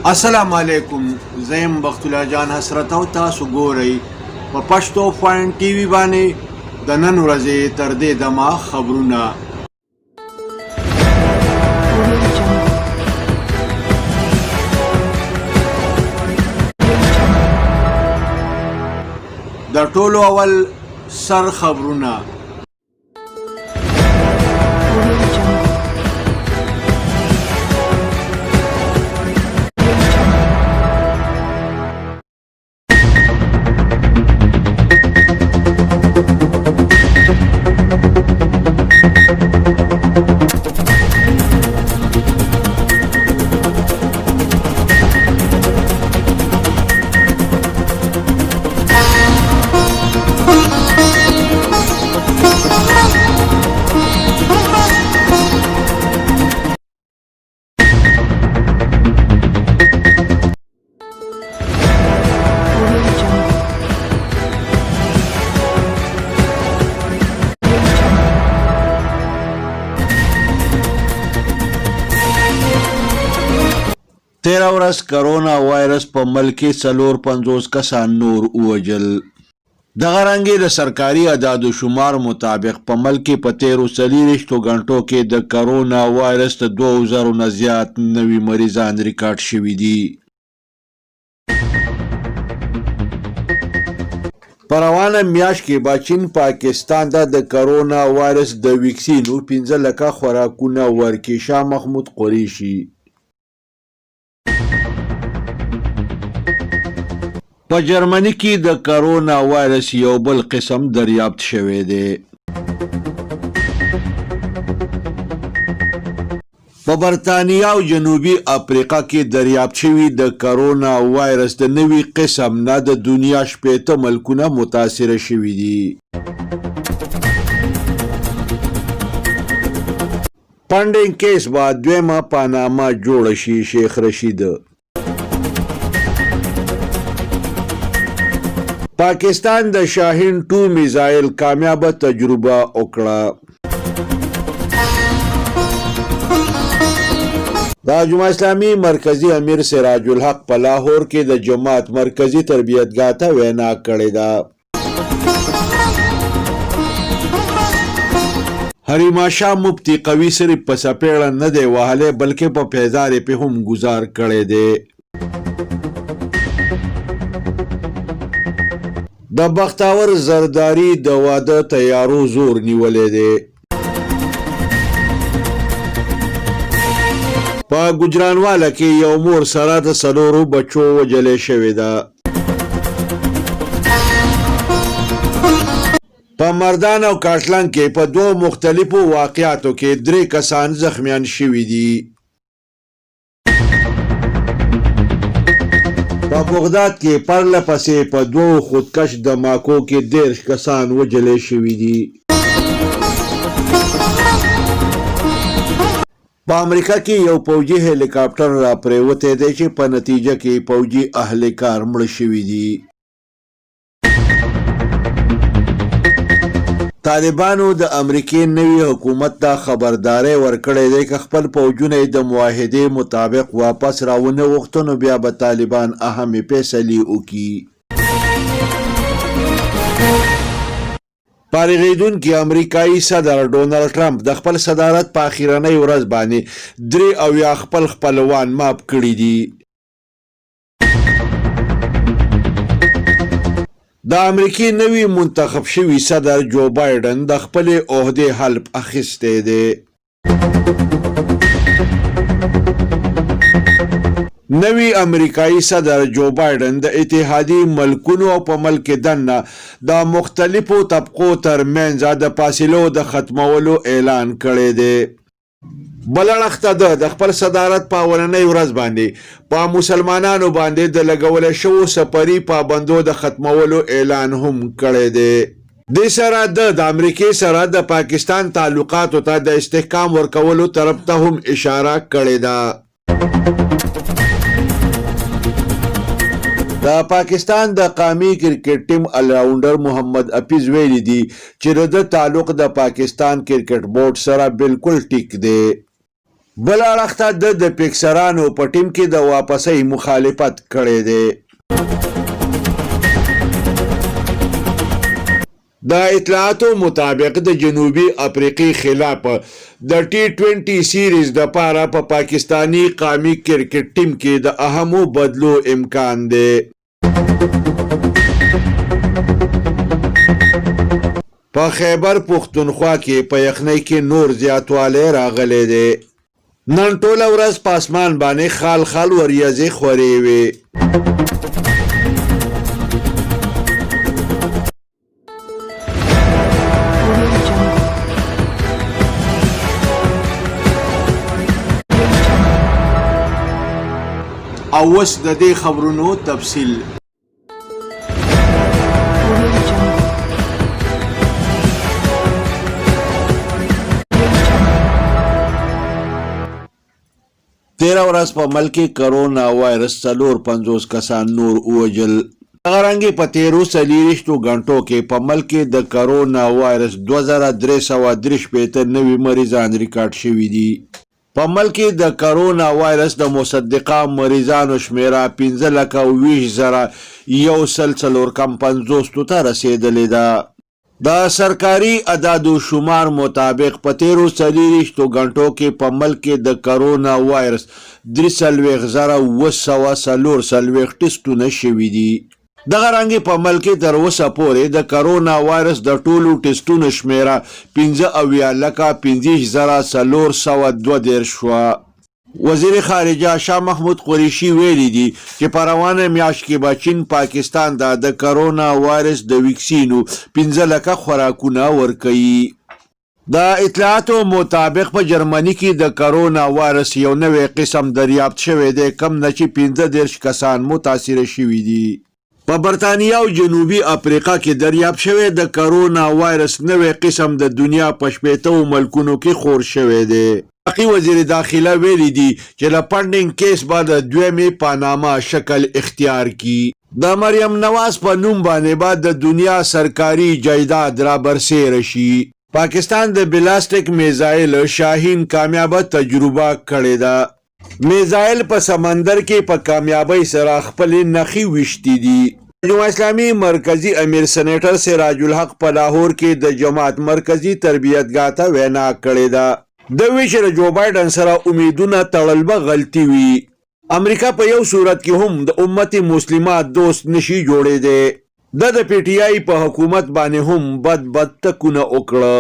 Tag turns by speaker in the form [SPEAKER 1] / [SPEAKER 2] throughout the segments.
[SPEAKER 1] अस्सलामु अलैकुम زیم بختالله جان حسرت او تاسو ګورئ په پښتو پوینټ ټي وي باندې د نن ورځې تر دې دمه خبرونه. د ټولو اول سر خبرونه. تیره ورځ کرونا وایرس په ملک کې 450 کسان نور ووژل. دغه رنګې د سرکاري اعداد و شمار مطابق په ملک کې په تیرو 24 غنټو کې د کرونا وایرس د 2000 نه زیات نوي مریضان ریکارډ شوي دي. په روانه میاشت کې به چین پاکستان ته د کرونا وایرس د ویکسینو 15 لکه خوراکونه ورکړي. شاه محمود قریشي. په جرمني کې د کرونا وایرس یو بل قسم دریافت شوی دی. په برطانیه او جنوبي افریقا کې دریافت شوی د کرونا وایرس د نوي قسم نه د دنیا 80 ملکونه متاثره شوي دي. پنډینګ کیس بعد دویمه پاناما جوړه شي. شیخ رشید. پاکستان د شاهین 2 میزایل کامیابه تجربه وکړه. د جماعت اسلامي مرکزی امیر سراج الحق په لاهور کې د جماعت مرکزی تربیتګاه ته وینا کړې ده. حریما شاه مفتی قوي صرف په سپېړه نه دی وهلی بلکې په پیزارې پې هم ګزار کړی دی. د بختاور زرداری د واده تیارو زور نیولې دی. په ګجرانواله کې یو مور سره د 4 بچو وژلې شوې ده. په مردان او کاټلن کې په 2 مختلفو واقعاتو کې 3 کسان زخمیان شوي دي. په بغداد کې پرله پسې په 2 خودکش دماکو کې 13 کسان وژلې شوي دي. په امریکا کې یو پوځي هلیکاپټر را پریوتی دی چې په نتیجه کې پوځي اهلکار مړ شوي دي. طالبانو د امریکې نوي حکومت ته خبرداری ورکړی دی که خپل پوځونه د معاهدې مطابق واپس راونه غوښتل نو بیا به طالبان اهمې فیصلې وکړي. فارغېدونکي امریکایي صدر ډونالډ ټرمپ د خپل صدارت په اخرنۍ ورځ باندې 83 خپل خپلوان معاف کړي دي. د امریکې نوي منتخب شوي صدر جو بایډن د خپلې عهدې حلف اخیستی دی. نوي امریکایي صدر جو بایډن د اتحادي ملکونو او په ملک دننه د مختلفو طبقو ترمنځ د فاصلو د ختمولو اعلان کړی دی. بل اړخ ته د خپل صدارت په اولنۍ ورځ باندې په مسلمانانو باندې د لګولو شوو سفري پابندو د ختمولو اعلان هم کړی دی. دې سره د امریکې سره د پاکستان تعلقاتو ته د استحکام ورکولو طرف ته هم اشاره کړې ده. د پاکستان د قومي کرکټ ټیم الراونډر محمد حفیظ ویلي دي چې د تعلق د پاکستان کرکټ بورډ سره بالکل ټیک دی. بل اړخ ته د پیکسرانو په ټیم کې د واپسۍ مخالفت کړی دی. د اطلاعاتو مطابق د جنوبي افریقې خلاف د T20 سیریز د پاره په پاکستانی قومي کرکټ ټیم کې د اهمو بدلو امکان دی. په خیبر پختونخوا کې په یخنۍ کې نور زیاتوالی راغلی دی. نن ټوله ورځ په اسمان باندې خال خال وریځې خورې وې. او اوس د دې خبرونو تفصیل. تیره ورځ په ملک کې کرونا وایرس 450 کسان نور ووژل. دغه رنګې په تیرو 24 غنټو کې په ملک کې د کرونا وایرس 2363 نوي مریضان ریکارډ شوي دي. په ملک کې د کرونا وایرس د مصدقه مریضانو شمیره 15,20,150 ته رسیدلې ده. د سرکاري اعدادو شمار مطابق په تیرو 24 غنټو کې په ملک کې د کرونا وایرس 43,744 ټسټونه شوي دي. دغه رنګې په ملک کې تر اوسه پورې د کرونا وایرس د ټولو ټسټونو شمیره 15,45,402 شوه. وزیر خارجه شاه محمود قریشي ویلي دي چې په روانه میاشت کې به چین پاکستان ته د کرونا وایرس د ویکسینو 15 لکه خوراکونه ورکوي. د اطلاعاتو مطابق په جرمني کې د کرونا وایرس یو نوی قسم دریافت شوی دی، کم نه چې 15 کسان متاثره شوي دي. په برطانیه او جنوبي افریقا کې دریافت شوی د کرونا وایرس نوی قسم د دنیا په 80 ملکونو کې خور شوی دی. باقي وزیر داخله ویلي دي چې له پنډینګ کیس به د دویمې پاناما شکل اختیار کی. د مریم نواز په نوم باندې به د دنیا سرکاري جایداد را برسېره شي. پاکستان د بلاستیک میزایل شاهین کامیابه تجربه کړې ده. میزایل په سمندر کې په کامیابی سره خپل نخي وشتي دي. جمهوریت اسلامي مرکزی امیر سینیټر سراج الحق په لاهور کې د جماعت مرکزی تربیتګاه ته وینا کړې ده. د وی چې جو بایدن سره امیدونه تړل به غلطي وي. امریکا په یو صورت کې هم د امت مسلمه دوست نشي جوړېدی. د پی ټی آی په حکومت باندې هم بد ټکونه وکړه.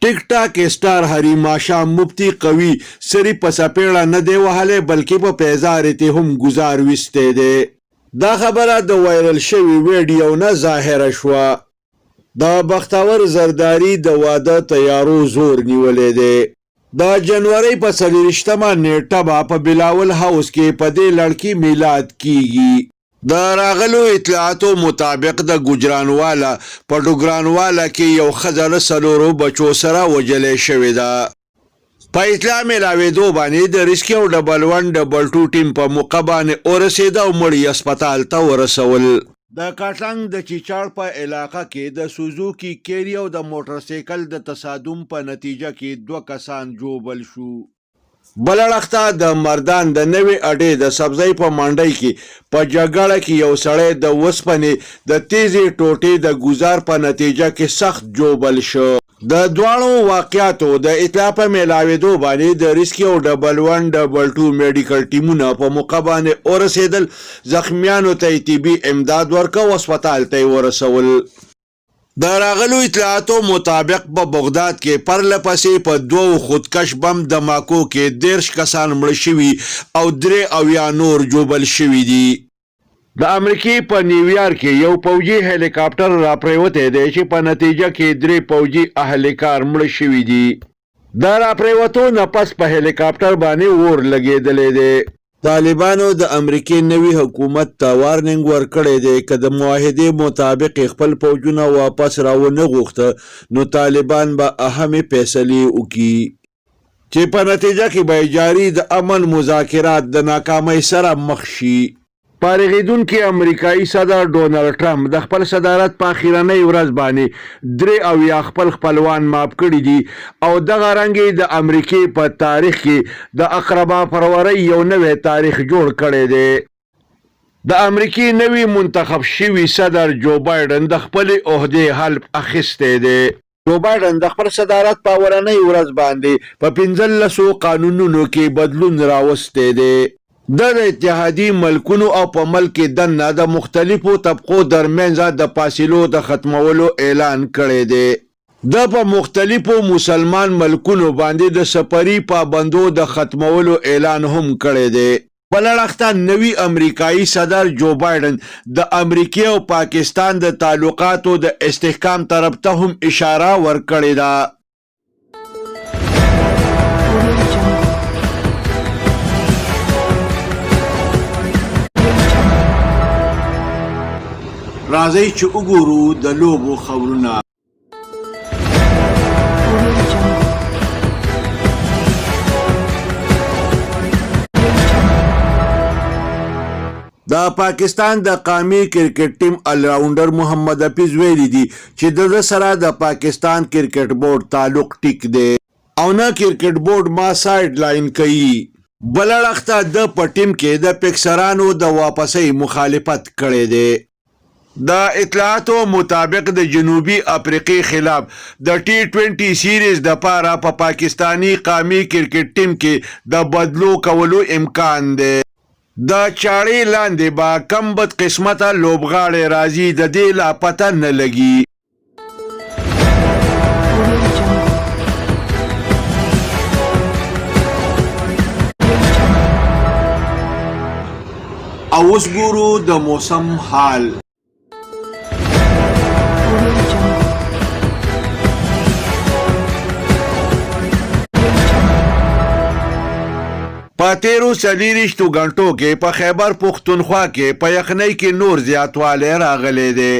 [SPEAKER 1] ټیک ټاک سٹار هری ماشام مفتی قوي سری په سپېړه نه دی وهلی بلکې په پیزارې ته هم ګزار ویستی دی. دا خبره د وایرل شوي ویډیو نه ظاهره شوه. د بختور زرداری د واده تیارو زور نیولی دی. د جنوري په 24مه نیټه به په بلاول هاوس کې په دې لړکي میلاد کیږي. د راغلو اطلاعاتو مطابق د ګجرانوالا په ډوګرانوالا کې یو ښځه له 4 بچو سره وژلې شوې ده. په اطلاع میلاوېدو باندې د ریسکي او ډبل 1 ډبل 2 ټیم په موقع باندې ورسېده او مړي هسپتال ته ورسول. د کاټلنګ د چیچاړ په علاقه کې د سوزوکی کیری او د موټرسایکل د تصادم په نتیجه کې 2 کسان جوبل شو. بل اړخ ته د مردان د نوې اډې د سبزۍ په منډۍ کې په جګړه کې یو سړی د وسپنې د تیزې ټوټې د ګزار په نتیجه کې سخت جوبل شو. د دواړو واقعاتو د اطلاع په میلاوېدو باندې د ریسکي او ډبل 1 ډبل 2 میډیکل ټیمونه په موقع باندې ورسېدل. زخمیانو ته طبي امداد ورکړ او هسپتال ته یې ورسول. د راغلو اطلاعاتو مطابق په بغداد کې پرله پسې په 2 خودکش بم دماکو کې 13 کسان مړه شوي او 3 نور جوبل شوي دي. د امریکې په نیویارک کې یو پوځي هلیکاپټر راپریوتی دی چې په نتیجه کې 3 پوځي اهلکار مړه شوي دي. د راپریوتو نه پس په هلیکاپټر باندې اور لګېدلی دی. طالبانو د امریکې نوي حکومت ته وارننګ ورکړی دی که د معاهدې مطابق خپل فوجونه واپس راونه غوښته نو طالبان به اهمې فیصلې وکړي چې په نتیجه کې به جاري د امن مذاکرات د ناکامۍ سره مخ شي. فارغیدونکي امریکایي صدر ډونالډ ټرمپ د خپل صدارت په اخیرنۍ ورځ باندې 83 خپل خپلوان معاف کړي دي او دغه رنګ د امریکې په تاریخ کې د اقربا پرورۍ یو نوی تاریخ جوړ کړی دی. د امریکې نوی منتخب شوي صدر جو بایډن د خپل عہدې حلف اخیستی دی. جو بایډن د خپل صدارت په اولنۍ ورځ باندې په 15 قانونونو کې بدلون راوستی دی. د اتحادی ملکونو او په ملک دننه د مختلفو طبقو ترمنځ د فاصلو د ختمولو اعلان کړی دی. د په مختلفو مسلمان ملکونو باندې د سفري پابندو د ختمولو اعلان هم کړی دی. بل اړخ نوي امریکایي صدر جو بایډن د امریکې او پاکستان د تعلقاتو د استحکام طرف ته هم اشاره ورکړې ده. راځئ چې وګورو د لوبو خبرونه. د پاکستان د قومي کرکټ ټیم الراونډر محمد حفیظ ویلي دي چې د سره د پاکستان کرکټ بورډ تعلق ټیک دی او نه کرکټ بورډ ما سایډ لاین کوي. بل اړخ د په ټیم کې د پکسرانو د واپسۍ مخالفت کړی دی. د اطلاعاتو مطابق د جنوبي افریقې خلاف د T20 سیریز د پاره په پاکستانی قومي کرکټ ټیم کې د بدلو کولو امکان دی. د چاړې لاندې به کم بد قسمته لوبغاړی راځي د دې لا پته نه لګي. او اوس ګورو د موسم حال. په تیرو 24 غنټو کې په خیبر پختونخوا کې په یخنۍ کې نور زیاتوالی راغلی دی.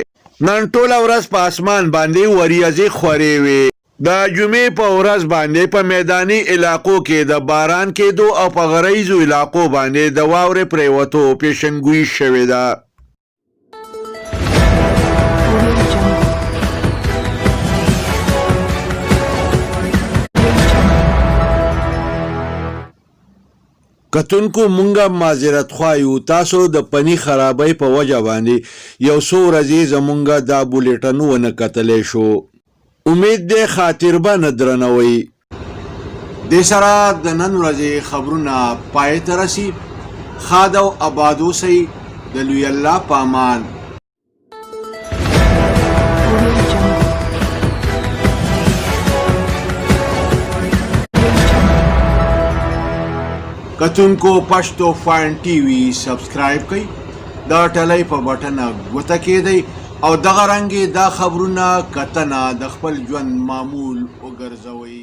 [SPEAKER 1] نن ټوله ورځ په اسمان باندې وریځې خورې وې. د جمعې په ورځ باندې په میداني علاقو کې د باران کېدو او په غریزو علاقو باندې د واورې پریوتو پیشنګویي شوې ده. کتونکو مونږه معذرت خوایو تاسو د پنی خرابۍ په وجه باندې یو څو ورځې زمونږه دا بولیټن ونه کتلی شو. امید دی خاطر به نه درنوئ. دې سره د نن ورځې خبرونه پای ته رسي. ښاد او اباد اوسئ. د لوی الله په امان. کتونکو پښتو فاین ټي وي سبسکرایب کړئ. دا ټلۍ په بټنه ګوته کېدئ او دغه رنګې دا خبرونه کتنه د خپل ژوند معمول وګرځوئ.